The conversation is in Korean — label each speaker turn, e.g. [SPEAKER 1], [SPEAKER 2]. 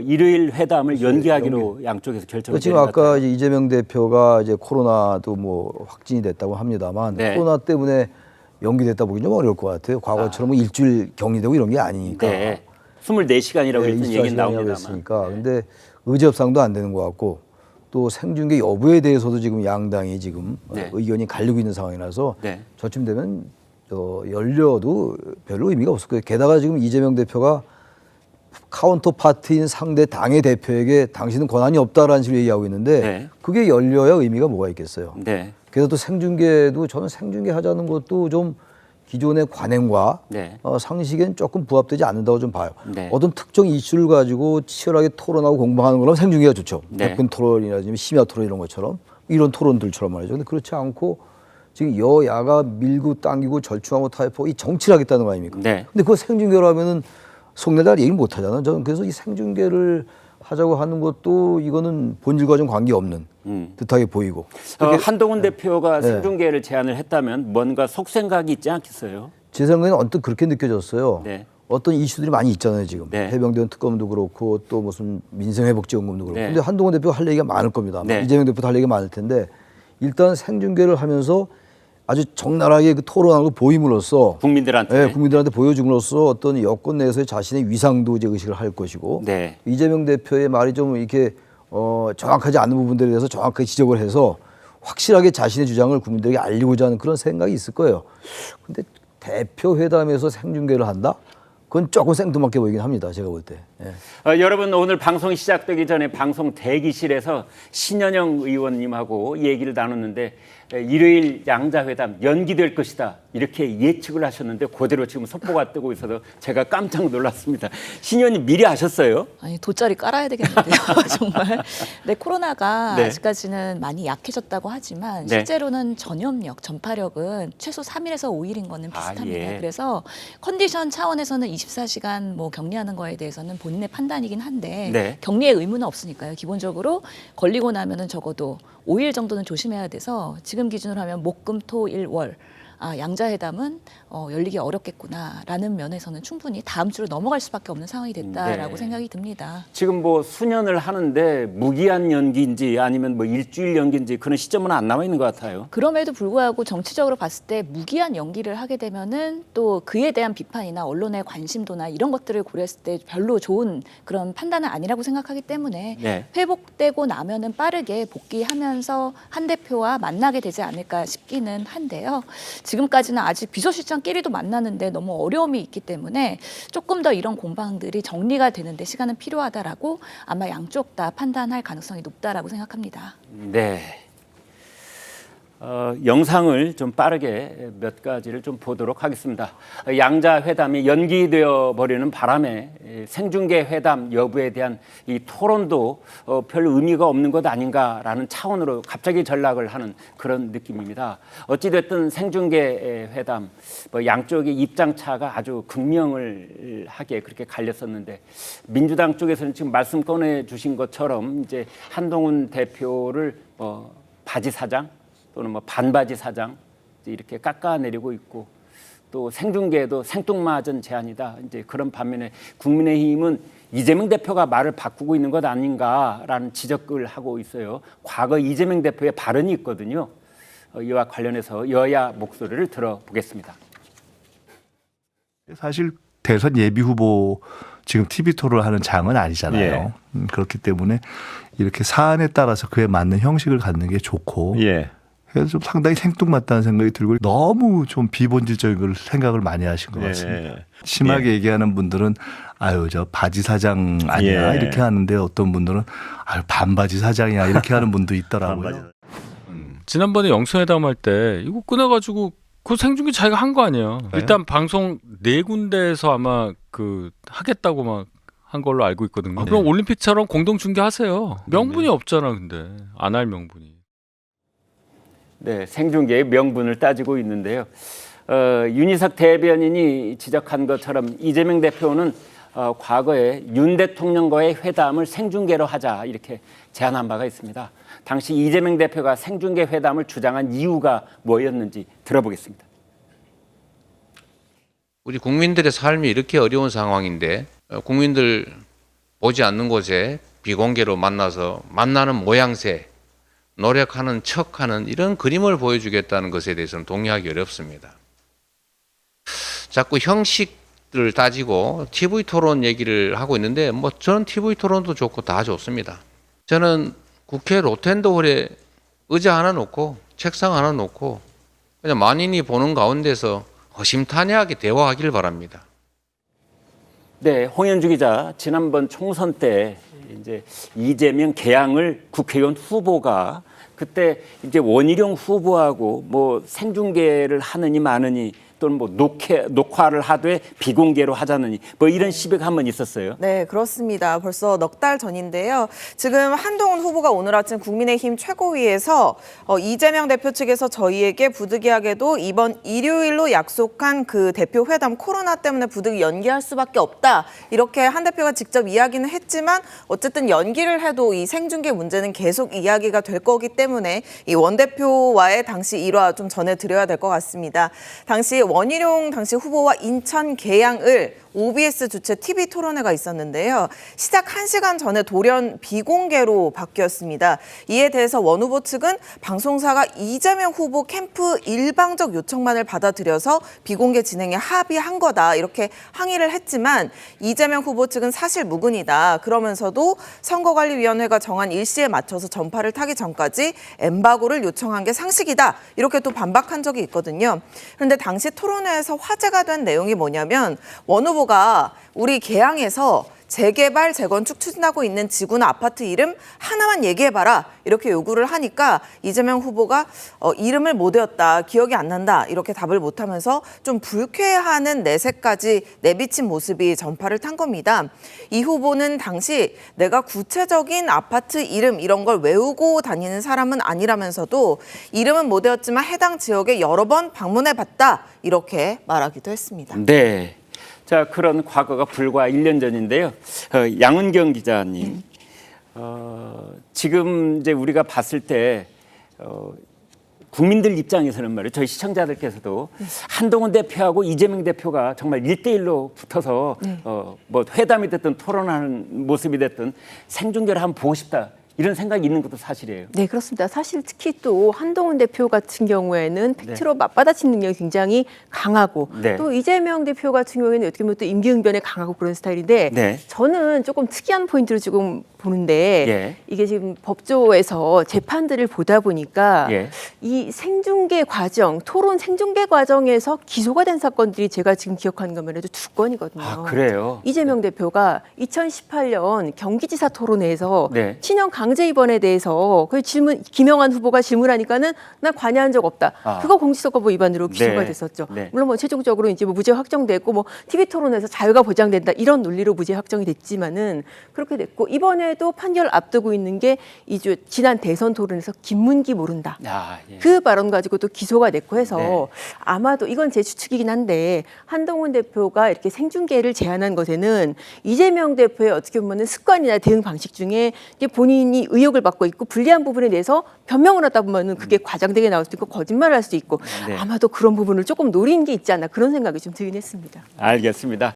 [SPEAKER 1] 일요일 회담을 연기하기로 양쪽에서 결정을
[SPEAKER 2] 지금 아까 이제 이재명 대표가 이제 코로나도 뭐 확진이 됐다고 합니다만
[SPEAKER 1] 네.
[SPEAKER 2] 코로나 때문에 연기됐다 보기 좀 어려울 것 같아요. 과거처럼 뭐 일주일 격리되고 이런 게 아니니까.
[SPEAKER 1] 네. 24시간이라고
[SPEAKER 2] 네,
[SPEAKER 1] 일단 얘기는
[SPEAKER 2] 24시간이라고
[SPEAKER 1] 나옵니다만.
[SPEAKER 2] 했으니까. 근데 의제 협상도 안 되는 것 같고 또 생중계 여부에 대해서도 지금 양당이 지금
[SPEAKER 1] 네.
[SPEAKER 2] 의견이 갈리고 있는 상황이라서
[SPEAKER 1] 네.
[SPEAKER 2] 저쯤 되면 열려도 별로 의미가 없을 거예요. 게다가 지금 이재명 대표가 카운터 파트인 상대 당의 대표에게 당신은 권한이 없다라는 식으로 얘기하고 있는데
[SPEAKER 1] 네.
[SPEAKER 2] 그게 열려야 의미가 뭐가 있겠어요.
[SPEAKER 1] 네.
[SPEAKER 2] 그래서 또 생중계도 저는 생중계 하자는 것도 좀 기존의 관행과
[SPEAKER 1] 네.
[SPEAKER 2] 상식엔 조금 부합되지 않는다고 좀 봐요.
[SPEAKER 1] 네.
[SPEAKER 2] 어떤 특정 이슈를 가지고 치열하게 토론하고 공방하는 거라면 생중계가 좋죠.
[SPEAKER 1] 네.
[SPEAKER 2] 100분 토론이라든지 심야 토론 이런 것처럼 이런 토론들처럼 말이죠. 근데 그렇지 않고 지금 여야가 밀고 당기고 절충하고 타협하고 이 정치를 하겠다는 거 아닙니까?
[SPEAKER 1] 네.
[SPEAKER 2] 근데 그거 생중계로 하면은 속내다 얘기를 못 하잖아요. 저는 그래서 이 생중계를 하자고 하는 것도 이거는 본질과 좀 관계없는 듯하게 보이고.
[SPEAKER 1] 한동훈 대표가 생중계를 제안을 했다면 뭔가 속생각이 있지 않겠어요?
[SPEAKER 2] 제 생각에는 언뜻 그렇게 느껴졌어요.
[SPEAKER 1] 네.
[SPEAKER 2] 어떤 이슈들이 많이 있잖아요 지금.
[SPEAKER 1] 네.
[SPEAKER 2] 해병대원 특검도 그렇고 또 무슨 민생회복지원금도 그렇고.
[SPEAKER 1] 네.
[SPEAKER 2] 근데 한동훈 대표가 할 얘기가 많을 겁니다.
[SPEAKER 1] 네.
[SPEAKER 2] 이재명 대표도 할 얘기가 많을 텐데 일단 생중계를 하면서 아주 적나라하게 그 토론하는 걸 보임으로써
[SPEAKER 1] 국민들한테.
[SPEAKER 2] 네, 국민들한테 보여줌으로써 어떤 여권 내에서의 자신의 위상도 이제 의식을 할 것이고
[SPEAKER 1] 네.
[SPEAKER 2] 이재명 대표의 말이 좀 이렇게 정확하지 않은 부분들에 대해서 정확하게 지적을 해서 확실하게 자신의 주장을 국민들에게 알리고자 하는 그런 생각이 있을 거예요. 근데 대표 회담에서 생중계를 한다? 그건 조금 생뚱맞게 보이긴 합니다. 제가 볼 때. 예.
[SPEAKER 1] 여러분 오늘 방송이 시작되기 전에 방송 대기실에서 신현영 의원님하고 얘기를 나눴는데 일요일 양자회담 연기될 것이다 이렇게 예측을 하셨는데 그대로 지금 속보가 뜨고 있어서 제가 깜짝 놀랐습니다. 신 의원님 미리 아셨어요?
[SPEAKER 3] 아니 돗자리 깔아야 되겠는데요. 정말. 네, 코로나가
[SPEAKER 1] 네.
[SPEAKER 3] 아직까지는 많이 약해졌다고 하지만
[SPEAKER 1] 네.
[SPEAKER 3] 실제로는 전염력, 전파력은 최소 3일에서 5일인 거는 비슷합니다.
[SPEAKER 1] 예.
[SPEAKER 3] 그래서 컨디션 차원에서는 24시간 뭐 격리하는 거에 대해서는 본인의 판단이긴 한데
[SPEAKER 1] 네.
[SPEAKER 3] 격리의 의무는 없으니까요. 기본적으로 걸리고 나면은 적어도 5일 정도는 조심해야 돼서 지금 기준으로 하면 목, 금, 토, 일, 월 양자회담은 열리기 어렵겠구나라는 면에서는 충분히 다음 주로 넘어갈 수밖에 없는 상황이 됐다라고
[SPEAKER 1] 네.
[SPEAKER 3] 생각이 듭니다.
[SPEAKER 1] 지금 뭐 수년을 하는데 무기한 연기인지 아니면 뭐 일주일 연기인지 그런 시점은 안 남아 있는 것 같아요.
[SPEAKER 3] 그럼에도 불구하고 정치적으로 봤을 때 무기한 연기를 하게 되면은 또 그에 대한 비판이나 언론의 관심도나 이런 것들을 고려했을 때 별로 좋은 그런 판단은 아니라고 생각하기 때문에
[SPEAKER 1] 네.
[SPEAKER 3] 회복되고 나면은 빠르게 복귀하면서 한 대표와 만나게 되지 않을까 싶기는 한데요. 지금까지는 아직 비서실장끼리도 만나는데 너무 어려움이 있기 때문에 조금 더 이런 공방들이 정리가 되는데 시간은 필요하다라고 아마 양쪽 다 판단할 가능성이 높다라고 생각합니다.
[SPEAKER 1] 네. 영상을 좀 빠르게 몇 가지를 좀 보도록 하겠습니다. 양자 회담이 연기되어 버리는 바람에 생중계 회담 여부에 대한 이 토론도 별 의미가 없는 것 아닌가라는 차원으로 갑자기 전락을 하는 그런 느낌입니다. 어찌됐든 생중계 회담 뭐 양쪽의 입장 차가 아주 극명하게 그렇게 갈렸었는데 민주당 쪽에서는 지금 말씀 꺼내 주신 것처럼 이제 한동훈 대표를 바지 사장 또는 뭐 반바지 사장 이렇게 깎아내리고 있고 또 생중계도 생뚱맞은 제안이다. 이제 그런 반면에 국민의힘은 이재명 대표가 말을 바꾸고 있는 것 아닌가라는 지적을 하고 있어요. 과거 이재명 대표의 발언이 있거든요. 이와 관련해서 여야 목소리를 들어보겠습니다.
[SPEAKER 4] 사실 대선 예비 후보 지금 TV 토론을 하는 장은 아니잖아요.
[SPEAKER 5] 예.
[SPEAKER 4] 그렇기 때문에 이렇게 사안에 따라서 그에 맞는 형식을 갖는 게 좋고
[SPEAKER 5] 예.
[SPEAKER 4] 그래서 좀 상당히 생뚱맞다는 생각이 들고 너무 좀 비본질적인 걸 생각을 많이 하신 것 같습니다.
[SPEAKER 5] 예.
[SPEAKER 4] 심하게 얘기하는 분들은 아유 저 바지 사장 아니야
[SPEAKER 5] 예.
[SPEAKER 4] 이렇게 하는데 어떤 분들은 아유 반바지 사장이야 이렇게 하는 분도 있더라고요.
[SPEAKER 5] 반바지.
[SPEAKER 6] 지난번에 영성회담 할 때 이거 끊어가지고 그 생중계 자기가 한 거 아니에요. 일단 방송 4군데에서 아마 그 하겠다고 막 한 걸로 알고 있거든요. 그럼 올림픽처럼 공동 중계하세요. 명분이 없잖아 근데 안 할 명분이.
[SPEAKER 1] 네, 생중계의 명분을 따지고 있는데요. 윤희석 대변인이 지적한 것처럼 이재명 대표는 과거에 윤 대통령과의 회담을 생중계로 하자 이렇게 제안한 바가 있습니다. 당시 이재명 대표가 생중계 회담을 주장한 이유가 뭐였는지 들어보겠습니다.
[SPEAKER 7] 우리 국민들의 삶이 이렇게 어려운 상황인데 국민들
[SPEAKER 5] 보지 않는 곳에 비공개로 만나서 만나는 모양새, 노력하는 척하는 이런 그림을 보여주겠다는 것에 대해서는 동의하기 어렵습니다. 자꾸 형식을 따지고 TV 토론 얘기를 하고 있는데 뭐 저는 TV 토론도 좋고 다 좋습니다. 저는 국회 로텐더홀에 의자 하나 놓고 책상 하나 놓고 그냥 만인이 보는 가운데서 허심탄회하게 대화하길 바랍니다.
[SPEAKER 1] 네, 홍현주 기자, 지난번 총선 때 이제 이재명 개항을 국회의원 후보가 그때 이제 원희룡 후보하고 뭐 생중계를 하느니 마느니 또는 뭐 녹화를 하되 비공개로 하자느니 뭐 이런 시비가 한 번 있었어요.
[SPEAKER 7] 네, 그렇습니다. 벌써 넉 달 전인데요. 지금 한동훈 후보가 오늘 아침 국민의힘 최고위에서 이재명 대표 측에서 저희에게 부득이하게도 이번 일요일로 약속한 그 대표 회담 코로나 때문에 부득이 연기할 수밖에 없다. 이렇게 한 대표가 직접 이야기는 했지만 어쨌든 연기를 해도 이 생중계 문제는 계속 이야기가 될 거기 때문에 이 원 대표와의 당시 일화 좀 전해드려야 될 것 같습니다. 당시 원희룡 당시 후보와 인천 개항을 OBS 주최 TV 토론회가 있었는데요. 시작 1시간 전에 돌연 비공개로 바뀌었습니다. 이에 대해서 원 후보 측은 방송사가 이재명 후보 캠프 일방적 요청만을 받아들여서 비공개 진행에 합의한 거다 이렇게 항의를 했지만 이재명 후보 측은 사실 무근이다. 그러면서도 선거관리위원회가 정한 일시에 맞춰서 전파를 타기 전까지 엠바고를 요청한 게 상식이다. 이렇게 또 반박한 적이 있거든요. 그런데 당시 토론회에서 화제가 된 내용이 뭐냐면 원 후보가 우리 개항에서 재개발, 재건축 추진하고 있는 지구나 아파트 이름 하나만 얘기해봐라 이렇게 요구를 하니까 이재명 후보가 이름을 못 외웠다, 기억이 안 난다 이렇게 답을 못하면서 좀 불쾌해하는 내색까지 내비친 모습이 전파를 탄 겁니다. 이 후보는 당시 내가 구체적인 아파트 이름 이런 걸 외우고 다니는 사람은 아니라면서도 이름은 못 외웠지만 해당 지역에 여러 번 방문해봤다 이렇게 말하기도 했습니다.
[SPEAKER 1] 네. 자, 그런 과거가 불과 1년 전인데요. 양은경 기자님, 지금 이제 우리가 봤을 때 국민들 입장에서는 말이에요. 저희 시청자들께서도 한동훈 대표하고 이재명 대표가 정말 1대1로 붙어서 뭐 회담이 됐든 토론하는 모습이 됐든 생중계를 한번 보고 싶다. 이런 생각이 있는 것도 사실이에요.
[SPEAKER 8] 네, 그렇습니다. 사실 특히 또 한동훈 대표 같은 경우에는 팩트로 맞받아치는 능력이 굉장히 강하고
[SPEAKER 1] 네.
[SPEAKER 8] 또 이재명 대표 같은 경우에는 어떻게 보면 또 임기응변에 강하고 그런 스타일인데
[SPEAKER 1] 네.
[SPEAKER 8] 저는 조금 특이한 포인트를 지금 보는데
[SPEAKER 1] 예.
[SPEAKER 8] 이게 지금 법조에서 재판들을 보다 보니까
[SPEAKER 1] 예.
[SPEAKER 8] 이 생중계 과정, 토론 생중계 과정에서 기소가 된 사건들이 제가 지금 기억하는 것만 해도 2건이거든요.
[SPEAKER 1] 아, 그래요?
[SPEAKER 8] 이재명 대표가 2018년 경기지사 토론회에서
[SPEAKER 1] 네.
[SPEAKER 8] 친형 강제 입원에 대해서 그 질문 김영환 후보가 질문하니까는 난 관여한 적 없다.
[SPEAKER 1] 아.
[SPEAKER 8] 그거 공직선거법 위반으로 기소가
[SPEAKER 1] 네.
[SPEAKER 8] 됐었죠.
[SPEAKER 1] 네.
[SPEAKER 8] 물론 뭐 최종적으로 이제 뭐 무죄 확정됐고 뭐 TV 토론에서 자유가 보장된다 이런 논리로 무죄 확정이 됐지만은 그렇게 됐고 이번에도 판결 앞두고 있는 게 이주 지난 대선 토론에서 김문기 모른다.
[SPEAKER 1] 아, 예.
[SPEAKER 8] 그 발언 가지고 또 기소가 됐고 해서
[SPEAKER 1] 네.
[SPEAKER 8] 아마도 이건 제 추측이긴 한데 한동훈 대표가 이렇게 생중계를 제안한 것에는 이재명 대표의 어떻게 보면 습관이나 대응 방식 중에 이제 본인이 의혹을 받고 있고 불리한 부분에 대해서 변명을 하다 보면은 그게 과장되게 나올 수도 있고 거짓말을 할 수도 있고
[SPEAKER 1] 네.
[SPEAKER 8] 아마도 그런 부분을 조금 노린 게 있지 않나 그런 생각이 좀 들긴 했습니다.
[SPEAKER 1] 알겠습니다.